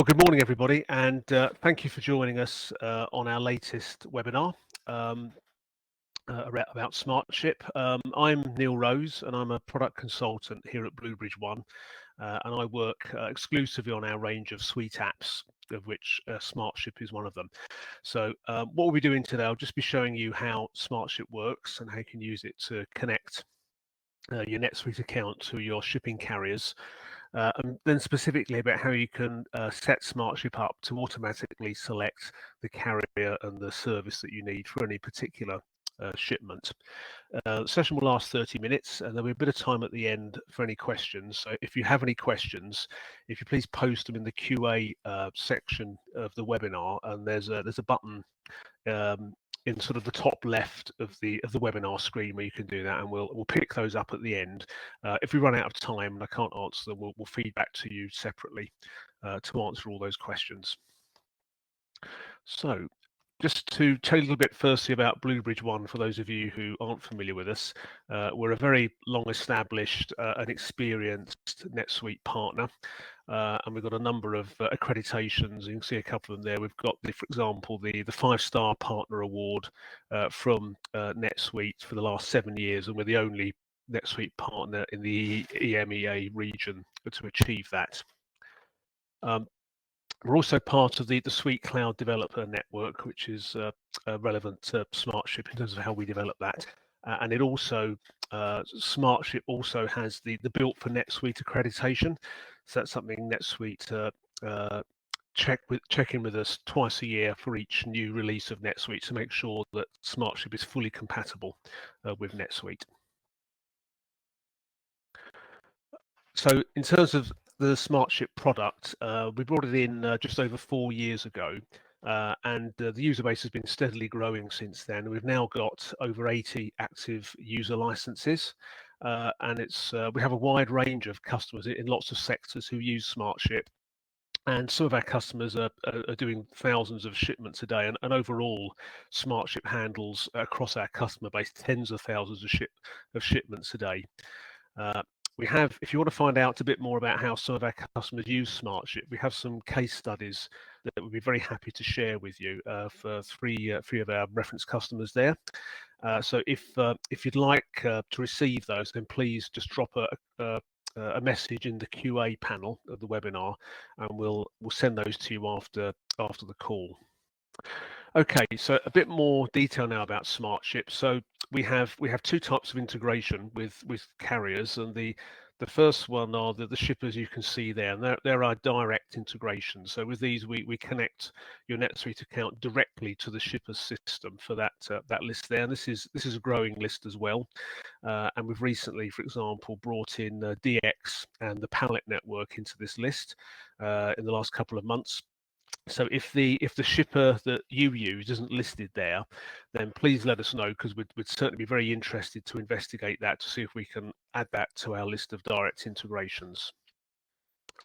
Good morning, everybody, and thank you for joining us on our latest webinar um, about SmartShip. I'm Neil Rose, and I'm a product consultant here at BlueBridge One, and I work exclusively on our range of suite apps, of which SmartShip is one of them. So what we'll be doing today, I'll just be showing you how SmartShip works and how you can use it to connect your Netsuite account to your shipping carriers. And then specifically about how you can set SmartShip up to automatically select the carrier and the service that you need for any particular shipment. The session will last 30 minutes and there'll be a bit of time at the end for any questions. So if you have any questions, if you please post them in the QA section of the webinar, and there's a button in sort of the top left of the webinar screen where you can do that, and we'll pick those up at the end. If we run out of time and I can't answer them, we'll feed back to you separately to answer all those questions. So just to tell you a little bit firstly about BlueBridge One, for those of you who aren't familiar with us, we're a very long established and experienced NetSuite partner, and we've got a number of accreditations. You can see a couple of them there. We've got, for example, the 5-star partner award from NetSuite for the last 7 years, and we're the only NetSuite partner in the EMEA region to achieve that. We're also part of the Suite Cloud Developer Network, which is relevant to SmartShip in terms of how we develop that. And it also, SmartShip also has the Built for NetSuite accreditation. So that's something NetSuite check in with us twice a year for each new release of NetSuite to make sure that SmartShip is fully compatible with NetSuite. So in terms of the SmartShip product, we brought it in just over 4 years ago, and the user base has been steadily growing since then. We've now got over 80 active user licenses, and we have a wide range of customers in lots of sectors who use SmartShip. And some of our customers are doing thousands of shipments a day, and overall, SmartShip handles across our customer base tens of thousands of shipments a day. We have, if you want to find out a bit more about how some of our customers use SmartShip, we have some case studies that we'd be very happy to share with you for three of our reference customers there. So if you'd like to receive those, then please just drop a message in the QA panel of the webinar, and we'll send those to you after the call. Okay, so a bit more detail now about SmartShip. So we have 2 types of integration with carriers, and the first one are the shippers you can see there, and they're our direct integration. So with these, we connect your NetSuite account directly to the shipper's system for that list there. And this is a growing list as well. And we've recently, for example, brought in DX and the pallet network into this list in the last couple of months. So if the shipper that you use isn't listed there, then please let us know, because we'd certainly be very interested to investigate that to see if we can add that to our list of direct integrations.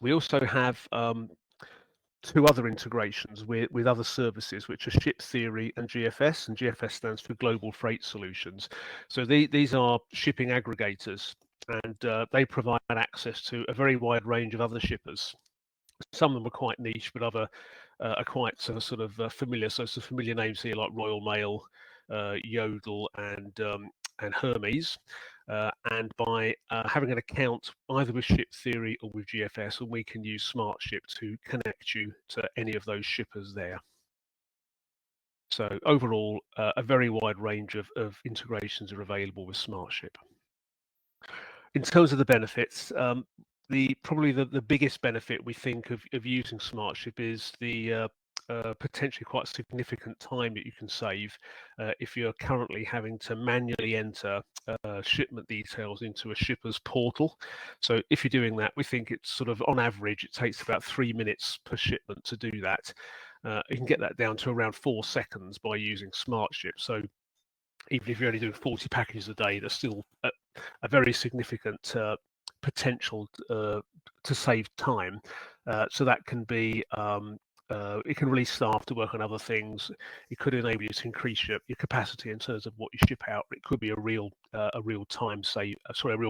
We also have 2 other integrations with other services, which are Ship Theory and GFS, and GFS stands for Global Freight Solutions. So these are shipping aggregators, and they provide access to a very wide range of other shippers. Some of them are quite niche, but other are quite sort of familiar. So some familiar names here like Royal Mail, Yodel, and Hermes. And by having an account either with Ship Theory or with GFS, and we can use SmartShip to connect you to any of those shippers there. So overall, a very wide range of integrations are available with SmartShip. In terms of the benefits, probably the biggest benefit we think of using SmartShip is the potentially quite significant time that you can save if you're currently having to manually enter shipment details into a shipper's portal. So if you're doing that, we think it's sort of on average, it takes about 3 minutes per shipment to do that. You can get that down to around 4 seconds by using SmartShip. So even if you're only doing 40 packages a day, there's still a very significant potential to save time. So that can be, it can release staff to work on other things. It could enable you to increase your capacity in terms of what you ship out. It could be a real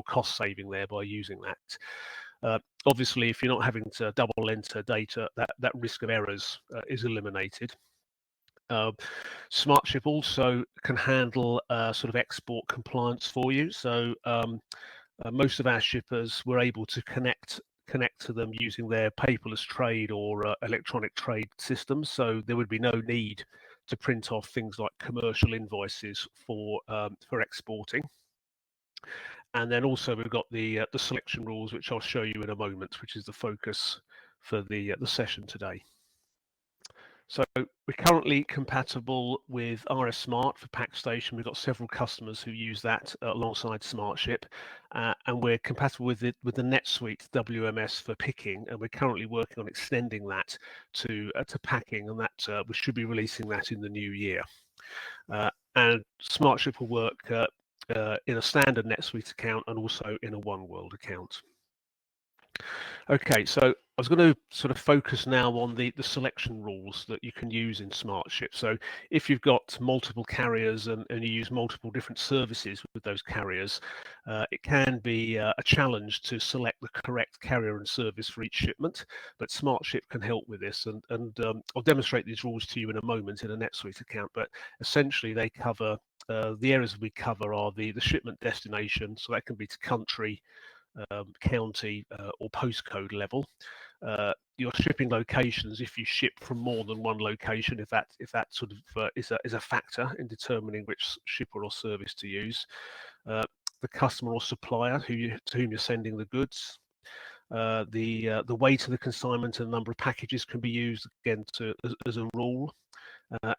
cost saving there by using that. Obviously, if you're not having to double enter data, that risk of errors is eliminated. SmartShip also can handle sort of export compliance for you. So most of our shippers were able to connect to them using their paperless trade or electronic trade systems. So there would be no need to print off things like commercial invoices for exporting. And then also we've got the selection rules, which I'll show you in a moment, which is the focus for the session today. So we're currently compatible with RS Smart for PackStation. We've got several customers who use that alongside SmartShip, and we're compatible with the Netsuite WMS for picking, and we're currently working on extending that to packing, and that we should be releasing that in the new year. And SmartShip will work in a standard Netsuite account and also in a One World account. Okay, so I was going to sort of focus now on the selection rules that you can use in SmartShip. So if you've got multiple carriers and you use multiple different services with those carriers, it can be a challenge to select the correct carrier and service for each shipment, but SmartShip can help with this. And I'll demonstrate these rules to you in a moment in a NetSuite account, but essentially they cover, the areas we cover are the shipment destination, so that can be to country, county or postcode level. Your shipping locations, if you ship from more than one location, if that sort of is a factor in determining which shipper or service to use. The customer or supplier to whom you're sending the goods. The weight of the consignment and the number of packages can be used again as a rule.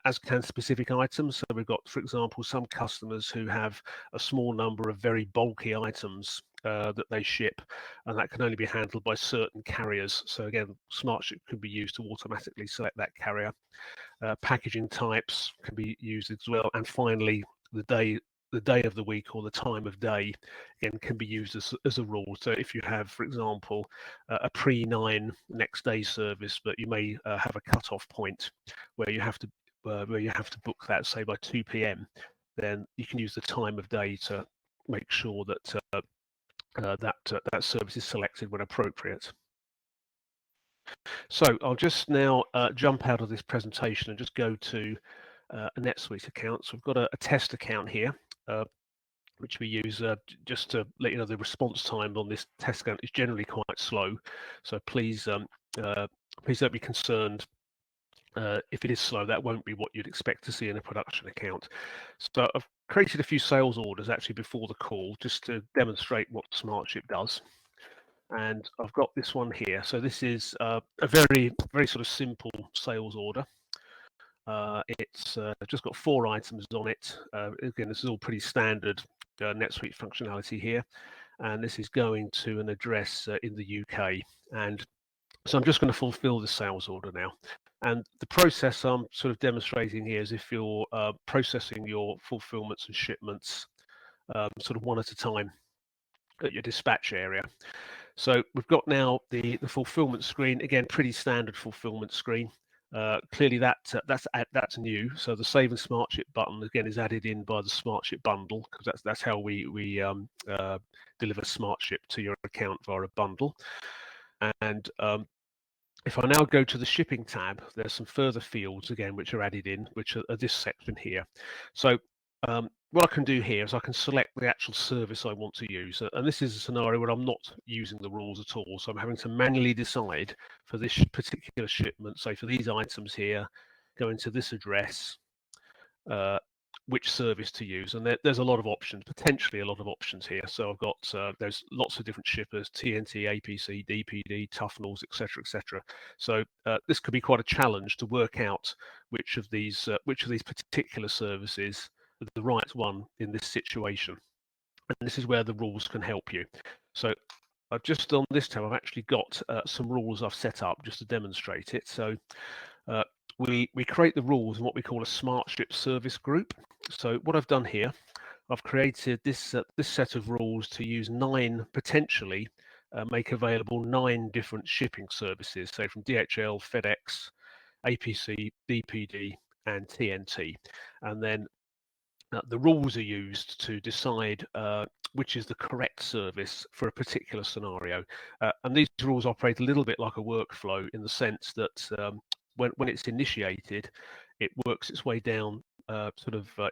As can specific items. So we've got, for example, some customers who have a small number of very bulky items that they ship, and that can only be handled by certain carriers. So again, SmartShip can be used to automatically select that carrier. Packaging types can be used as well. And finally, the day of the week or the time of day, again, can be used as a rule. So if you have, for example, a pre-9 next day service, but you may have a cut-off point where you have to book that, say, by 2 p.m., then you can use the time of day to make sure that that service is selected when appropriate. So I'll just now jump out of this presentation and just go to a NetSuite account. So we've got a test account here, which we use just to let you know the response time on this test account is generally quite slow. So please don't be concerned if it is slow. That won't be what you'd expect to see in a production account. So I've created a few sales orders actually before the call just to demonstrate what SmartShip does. And I've got this one here. So this is a very sort of simple sales order. It's just got 4 items on it. Again, this is all pretty standard NetSuite functionality here. And this is going to an address in the UK. And so I'm just going to fulfill the sales order now. And the process I'm sort of demonstrating here is if you're processing your fulfillments and shipments sort of one at a time at your dispatch area. So we've got now the fulfillment screen, again, pretty standard fulfillment screen. Clearly that's new. So the Save and SmartShip button again is added in by the SmartShip bundle, because that's how we deliver SmartShip to your account via a bundle. And if I now go to the shipping tab, there's some further fields again which are added in, which are this section here. So what I can do here is I can select the actual service I want to use. And this is a scenario where I'm not using the rules at all. So I'm having to manually decide for this particular shipment, say for these items here, going to this address, which service to use. And there's a lot of options, potentially a lot of options here. So I've got, there's lots of different shippers, TNT, APC, DPD, Tufnells, etc., etc. So this could be quite a challenge to work out which of these particular services are the right one in this situation. And this is where the rules can help you. So I've just on this tab, I've actually got some rules I've set up just to demonstrate it. So we create the rules in what we call a SmartShip service group. So what I've done here, I've created this set of rules to use 9 potentially make available 9 different shipping services, say from DHL, FedEx, APC, DPD, and TNT. And then The rules are used to decide which is the correct service for a particular scenario. And these rules operate a little bit like a workflow in the sense that when it's initiated, it works its way down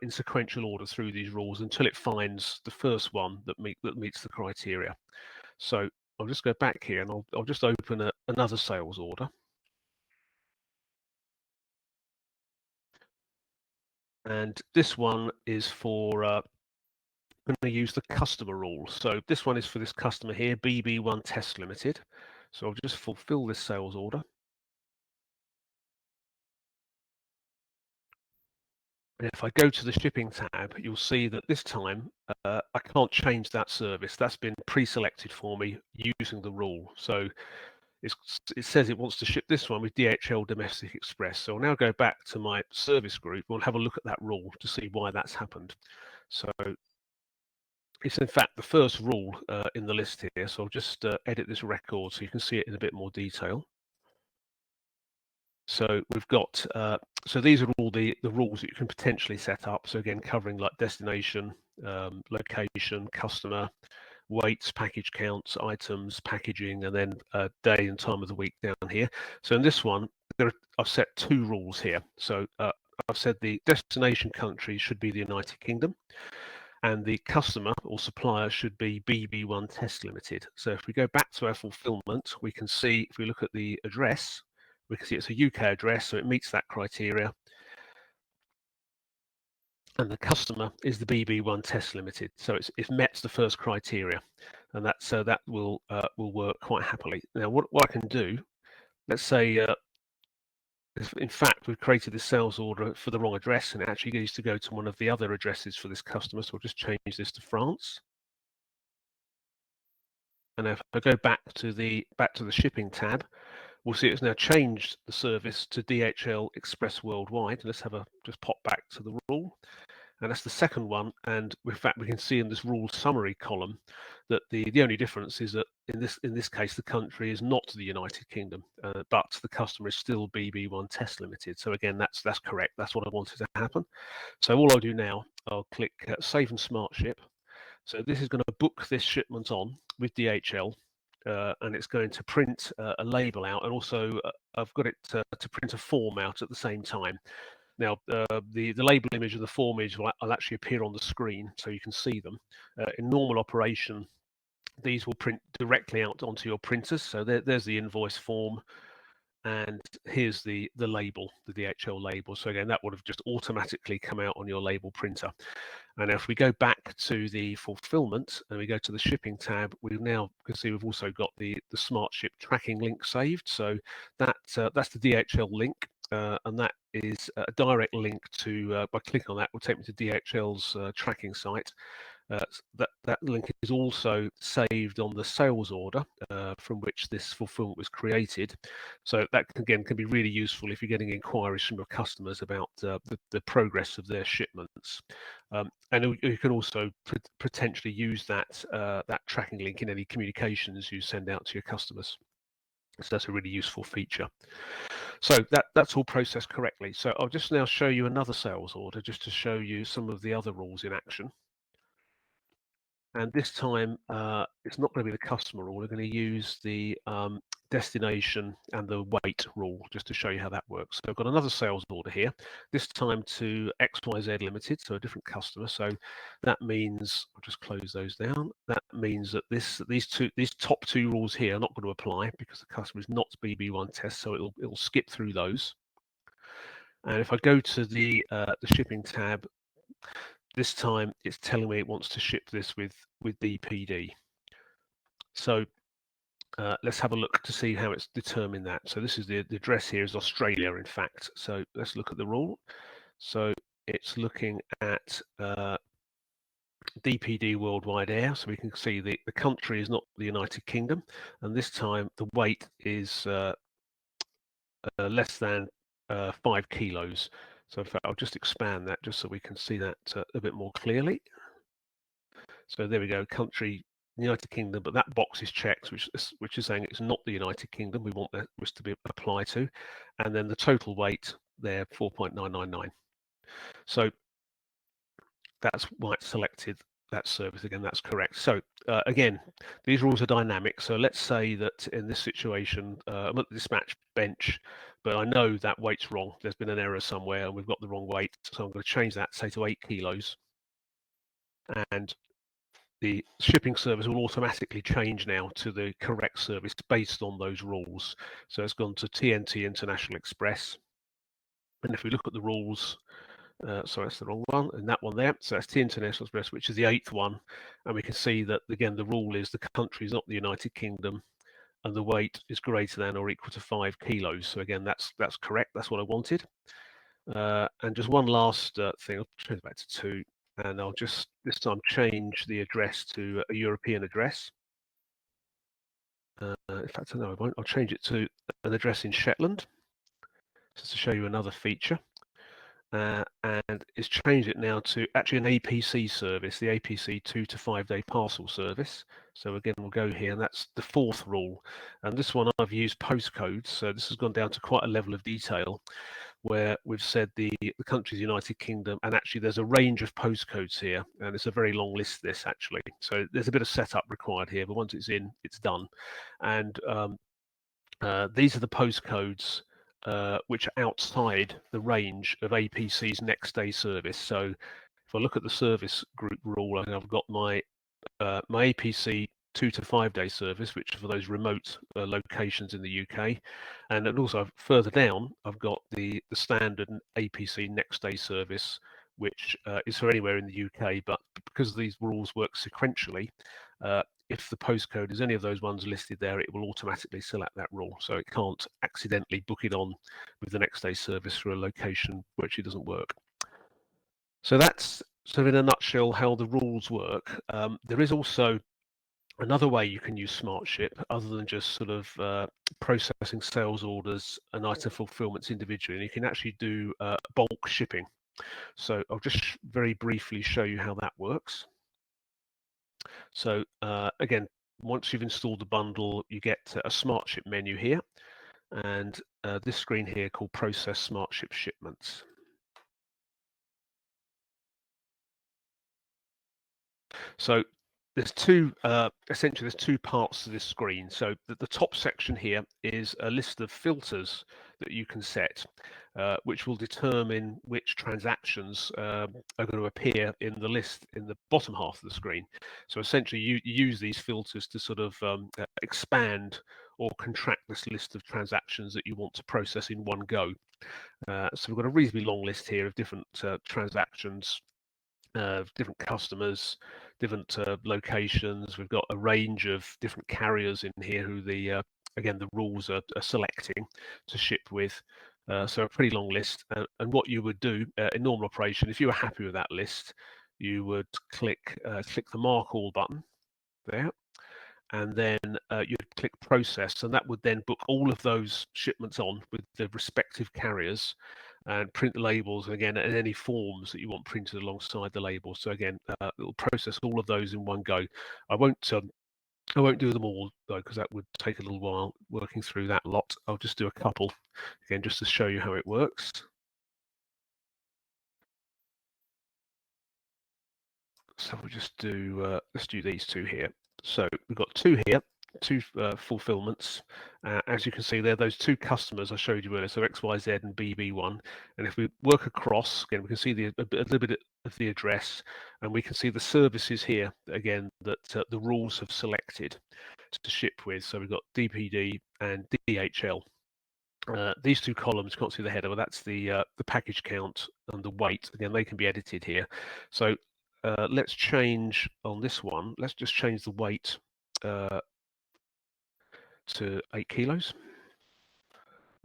in sequential order through these rules until it finds the first one that meets the criteria. So I'll just go back here and I'll just open another sales order. And this one is for going to use the customer rule. So this one is for this customer here, BB1 Test Limited. So I'll just fulfill this sales order. And if I go to the shipping tab, you'll see that this time I can't change that service. That's been pre-selected for me using the rule. So it says it wants to ship this one with DHL Domestic Express. So I'll now go back to my service group and have a look at that rule to see why that's happened. So it's in fact the first rule in the list here. So I'll just edit this record so you can see it in a bit more detail. So we've got, so these are all the rules that you can potentially set up. So again, covering like destination, location, customer, weights, package counts, items, packaging, and then day and time of the week down here. So in this one, I've set two rules here. So I've said the destination country should be the United Kingdom, and the customer or supplier should be BB1 Test Limited. So if we go back to our fulfillment, we can see, if we look at the address, we can see it's a UK address, so it meets that criteria. And the customer is the BB1 Test Limited, so it's met the first criteria, and that will work quite happily. Now, what I can do, let's say, in fact, we've created this sales order for the wrong address, and it actually needs to go to one of the other addresses for this customer. So we'll just change this to France. And if I go back to the shipping tab, we'll see it's now changed the service to DHL Express Worldwide. Let's just pop back to the rule. And that's the second one. And in fact, we can see in this rule summary column that the only difference is that in this case, the country is not the United Kingdom, but the customer is still BB1 Test Limited. So again, that's correct. That's what I wanted to happen. So all I'll do now, I'll click Save and SmartShip. So this is going to book this shipment on with DHL. And it's going to print a label out, and also I've got it to print a form out at the same time. Now, the label image and the form image will actually appear on the screen, so you can see them. In normal operation, these will print directly out onto your printers. So there's the invoice form, and here's the label, the DHL label. So again, that would have just automatically come out on your label printer. And if we go back to the fulfillment and we go to the shipping tab, we now can see we've also got the SmartShip tracking link saved. So that's the DHL link, and that is a direct link to, by clicking on that, will take me to DHL's tracking site. That link is also saved on the sales order from which this fulfillment was created. So that again can be really useful if you're getting inquiries from your customers about the progress of their shipments. And you can also potentially use that tracking link in any communications you send out to your customers. So that's a really useful feature. So that's all processed correctly. So I'll just now show you another sales order just to show you some of the other rules in action. And this time, it's not going to be the customer rule. We're going to use the destination and the weight rule just to show you how that works. So I've got another sales order here, this time to XYZ Limited, so a different customer. So that means, I'll just close those down. That means that these top two rules here are not going to apply because the customer is not BB1 Test, so it'll skip through those. And if I go to the shipping tab, this time it's telling me it wants to ship this with DPD. So let's have a look to see how it's determined that. So this is the address here is Australia, in fact. So let's look at the rule. So it's looking at DPD Worldwide Air. So we can see the country is not the United Kingdom. And this time the weight is less than 5 kilos. So in fact, I'll just expand that just so we can see that a bit more clearly. So there we go, country, United Kingdom, but that box is checked, which is saying it's not the United Kingdom. We want this to be applied to, and then the total weight there, 4.999. So that's why it's selected that service. Again, that's correct. So again, these rules are dynamic. So let's say that in this situation, I'm at the dispatch bench, but I know that weight's wrong. There's been an error somewhere and we've got the wrong weight. So I'm going to change that, say, to 8 kilos. And the shipping service will automatically change now to the correct service based on those rules. So it's gone to TNT International Express. And if we look at the rules, sorry, that's the wrong one, and that one there. So that's the International Express, which is the 8th one. And we can see that, again, the rule is the country is not the United Kingdom and the weight is greater than or equal to 5 kilos. So again, that's correct. That's what I wanted. And just one last thing, I'll change it back to 2. And I'll just this time change the address to a European address. In fact, no, I won't. I'll change it to an address in Shetland, just to show you another feature. And it's changed it now to actually an APC service, the APC 2 to 5 day parcel service. So again, we'll go here, and that's the 4th rule. And this one I've used postcodes, so this has gone down to quite a level of detail, where we've said the country's United Kingdom, and actually there's a range of postcodes here, and it's a very long list, this actually. So there's a bit of setup required here, but once it's in, it's done. And these are the postcodes which are outside the range of APC's next day service. So if I look at the service group rule, I've got my APC 2 to 5 day service, which is for those remote locations in the UK, and then also further down I've got the standard APC next day service, which is for anywhere in the UK. But because these rules work sequentially, if the postcode is any of those ones listed there, it will automatically select that rule, so it can't accidentally book it on with the next day service for a location which it doesn't work. So that's sort of in a nutshell how the rules work. There is also another way you can use SmartShip other than just sort of processing sales orders and item fulfillments individually. And you can actually do bulk shipping. So I'll just very briefly show you how that works. So again, once you've installed the bundle, you get a SmartShip menu here, and this screen here called Process SmartShip Shipments. So there's essentially there's two parts to this screen. So the top section here is a list of filters that you can set, which will determine which transactions are going to appear in the list in the bottom half of the screen. So essentially you use these filters to sort of expand or contract this list of transactions that you want to process in one go. So we've got a reasonably long list here of different transactions, different customers, different locations. We've got a range of different carriers in here who again the rules are selecting to ship with. So a pretty long list. And what you would do in normal operation, if you were happy with that list, you would click the Mark All button there, and then you'd click Process, and that would then book all of those shipments on with the respective carriers and print the labels, and again, and any forms that you want printed alongside the labels. So again, it will process all of those in one go. I won't do them all though, because that would take a little while working through that lot. I'll just do a couple again, just to show you how it works. So we'll just do let's do these two here. So we've got two here, two fulfillments. As you can see there, those two customers I showed you earlier, so XYZ and BB1. And if we work across, again, we can see a little bit of the address, and we can see the services here, again, that the rules have selected to ship with. So we've got DPD and DHL. These two columns, you can't see the header, but that's the package count and the weight. Again, they can be edited here. So let's change on this one. Let's just change the weight to 8 kilos,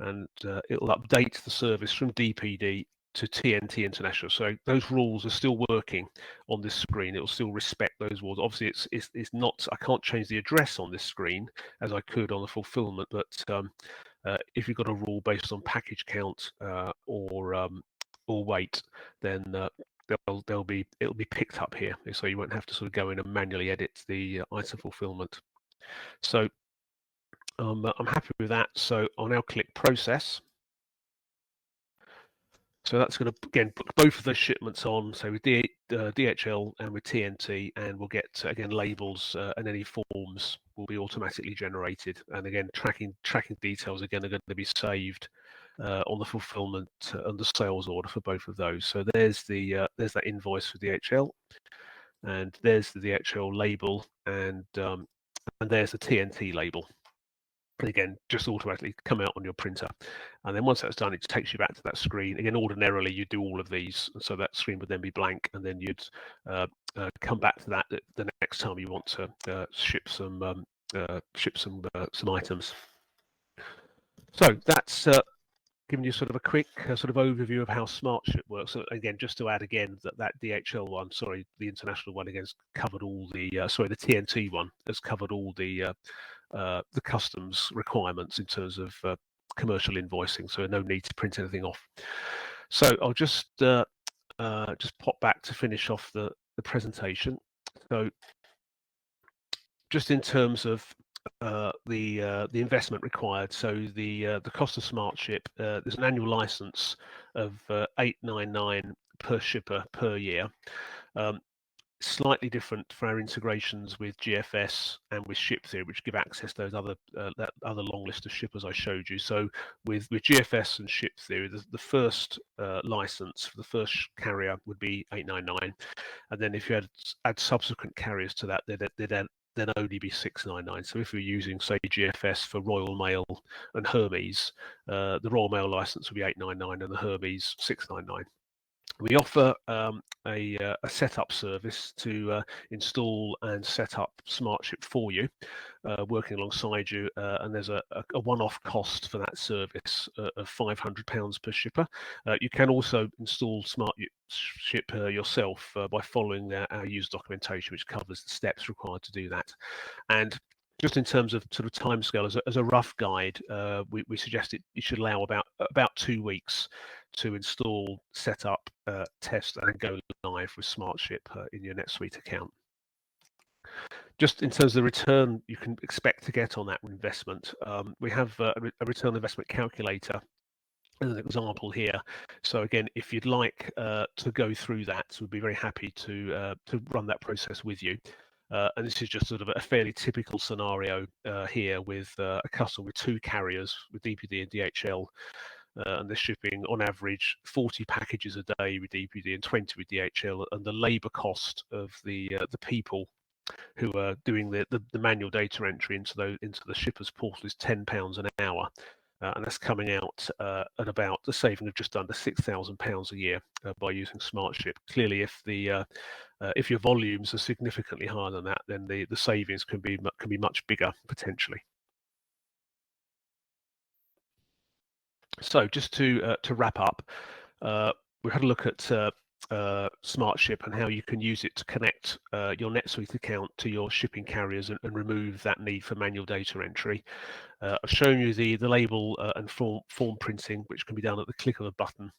and it'll update the service from DPD to TNT International. So those rules are still working on this screen. It will still respect those rules. Obviously, it's not. I can't change the address on this screen as I could on the fulfillment, but if you've got a rule based on package count or weight, then it'll be picked up here, so you won't have to sort of go in and manually edit the item fulfillment. So I'm happy with that. So I'll now click Process. So that's going to, again, put both of those shipments on, so with DHL and with TNT, and we'll get, again, labels and any forms will be automatically generated. And again, tracking details, again, are going to be saved on the fulfillment and the sales order for both of those. So there's that invoice for DHL, and there's the DHL label, and there's the TNT label. And again, just automatically come out on your printer. And then once that's done, it takes you back to that screen. Again, ordinarily you do all of these, so that screen would then be blank, and then you'd come back to that the next time you want to ship some items. So that's giving you sort of a quick sort of overview of how SmartShip works. So again, just to add again that DHL one, sorry, the international one again has covered all the the TNT one has covered all the customs requirements in terms of commercial invoicing, so no need to print anything off. So I'll just pop back to finish off the presentation. So just in terms of the investment required, so the cost of SmartShip, there's an annual license of $899 per shipper per year. Slightly different for our integrations with GFS and with ShipTheory, which give access to those that other long list of shippers I showed you. So with GFS and ShipTheory, the first license for the first carrier would be $899, and then if you add subsequent carriers to that, they'd then only be $699. So if you're using, say, GFS for Royal Mail and Hermes, the Royal Mail license would be $899 and the Hermes $699. We offer a setup service to install and set up SmartShip for you, working alongside you, and there's a one-off cost for that service of £500 per shipper. You can also install SmartShip yourself by following our user documentation, which covers the steps required to do that. And just in terms of sort of timescale, as a rough guide, we suggest you should allow about 2 weeks to install, set up, test, and go live with SmartShip in your Netsuite account. Just in terms of the return you can expect to get on that investment, we have a return investment calculator as an example here. So again, if you'd like to go through that, we'd be very happy to run that process with you. And this is just sort of a fairly typical scenario here with a customer with 2 carriers, with DPD and DHL, and they're shipping on average 40 packages a day with DPD and 20 with DHL, and the labour cost of the people who are doing the manual data entry into the shippers portal is £10 an hour. And that's coming out at about the saving of just under £6,000 a year by using SmartShip. Clearly, if your volumes are significantly higher than that, then the savings can be much bigger potentially. So just to wrap up, we had a look at SmartShip and how you can use it to connect your Netsuite account to your shipping carriers and remove that need for manual data entry. I've shown you the label and form printing, which can be done at the click of a button.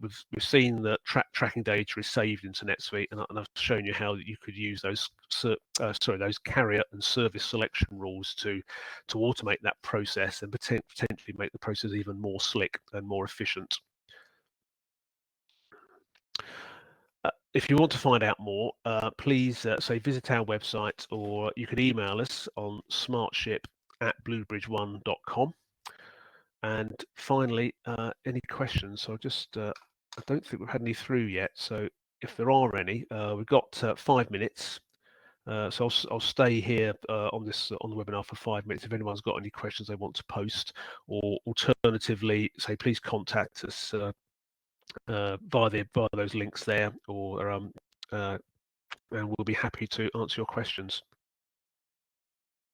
We've seen that tracking data is saved into Netsuite, and I've shown you how you could use those carrier and service selection rules to automate that process and potentially make the process even more slick and more efficient. If you want to find out more, please visit our website, or you can email us on smartship@bluebridgeone.com. And finally, any questions? So I don't think we've had any through yet. So if there are any, we've got 5 minutes. So I'll stay here on the webinar for 5 minutes. If anyone's got any questions they want to post, or alternatively, please contact us via those links there, or and we'll be happy to answer your questions.